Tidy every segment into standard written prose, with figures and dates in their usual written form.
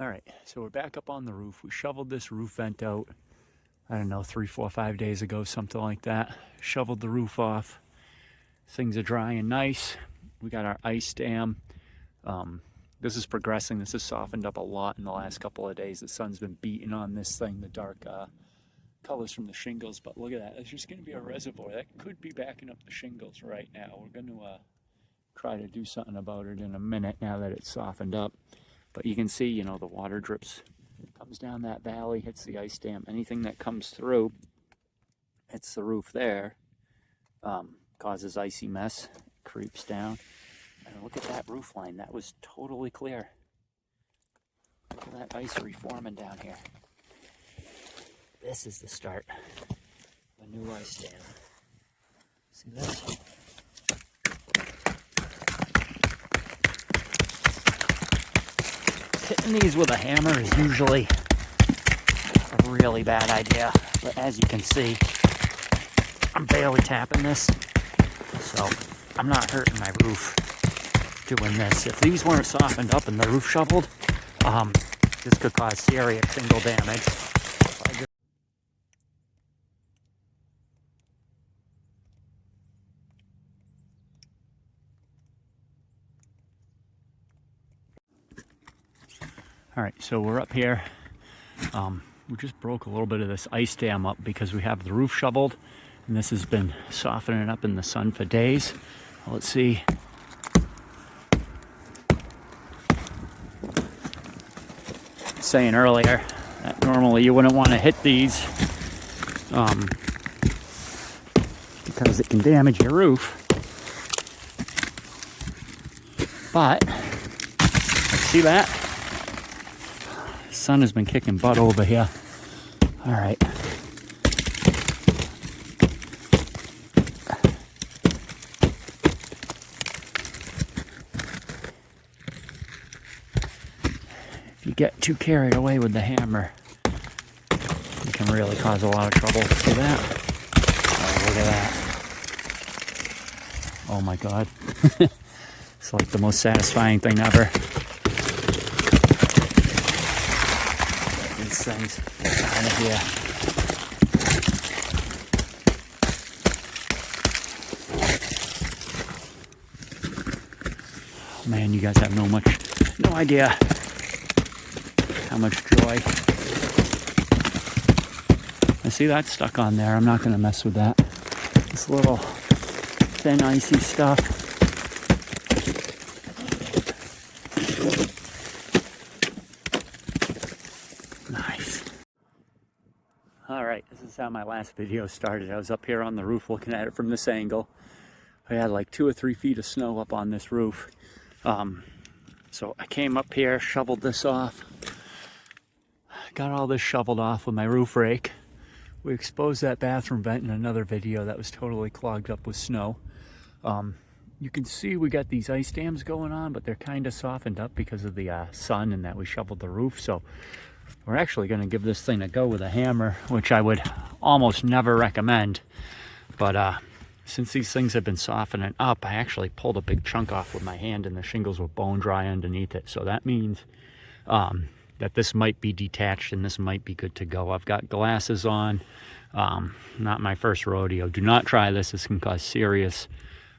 All right, so we're back up on the roof. We shoveled this roof vent out, I don't know, 3, 4, 5 days ago, something like that. Shoveled the roof off. Things are dry and nice. We got our ice dam. This is progressing. This has softened up a lot in the last couple of days. The sun's been beating on this thing, the dark colors from the shingles. But look at that. There's just going to be a reservoir. That could be backing up the shingles right now. We're going to try to do something about it in a minute now that it's softened up. But you can see, you know, the water drips, comes down that valley, hits the ice dam. Anything that comes through, hits the roof there, causes icy mess, creeps down. And look at that roof line. That was totally clear. Look at that ice reforming down here. This is the start of a new ice dam. See this? Hitting these with a hammer is usually a really bad idea, but as you can see, I'm barely tapping this, so I'm not hurting my roof doing this. If these weren't softened up and the roof shoveled, this could cause serious shingle damage. All right, so we're up here. We just broke a little bit of this ice dam up because we have the roof shoveled, and this has been softening up in the sun for days. Let's see. Saying earlier that normally you wouldn't want to hit these because it can damage your roof. But see that? Sun has been kicking butt over here. All right. If you get too carried away with the hammer, you can really cause a lot of trouble. See that? Oh, look at that. Oh my God. It's like the most satisfying thing ever. These things out of here. Man, you guys have no idea how much joy. I see that stuck on there. I'm not going to mess with that. This little thin icy stuff. Nice. All right, this is how my last video started. I was up here on the roof looking at it from this angle. I had like 2 or 3 feet of snow up on this roof. So I came up here, shoveled this off, got all this shoveled off with my roof rake. We exposed that bathroom vent in another video that was totally clogged up with snow. You can see we got these ice dams going on, but they're kind of softened up because of the sun and that we shoveled the roof. So we're actually going to give this thing a go with a hammer, which I would almost never recommend. But since these things have been softening up, I actually pulled a big chunk off with my hand and the shingles were bone dry underneath it. So that means that this might be detached and this might be good to go. I've got glasses on. Not my first rodeo. Do not try this. This can cause serious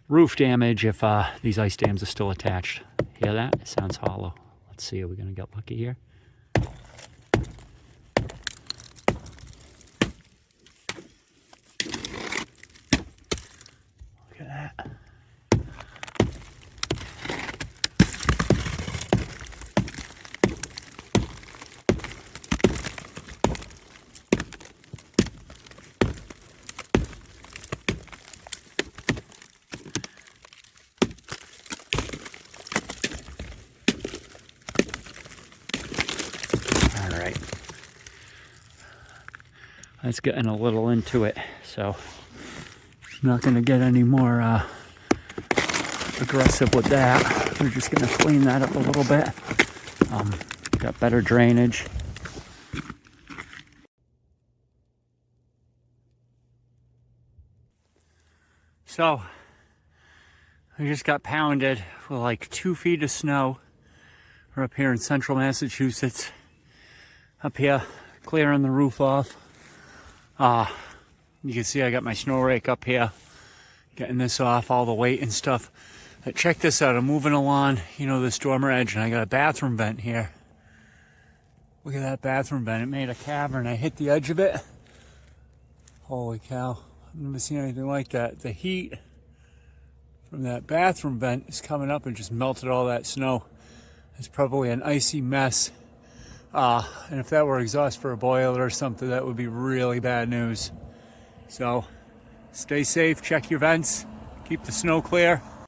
roof damage if these ice dams are still attached. Hear that? It sounds hollow. Let's see, are we going to get lucky here? Look at that. All right. That's getting a little into it, so I'm not going to get any more aggressive with that. We're just going to clean that up a little bit. Got better drainage. So we just got pounded with like 2 feet of snow We're up here in central Massachusetts. Up here, clearing the roof off. You can see I got my snow rake up here, getting this off, all the weight and stuff. But check this out, I'm moving along, you know, this dormer edge, and I got a bathroom vent here. Look at that bathroom vent, it made a cavern. I hit the edge of it. Holy cow, I've never seen anything like that. The heat from that bathroom vent is coming up and just melted all that snow. It's probably an icy mess. And if that were exhaust for a boiler or something, that would be really bad news. So stay safe, check your vents, keep the snow clear.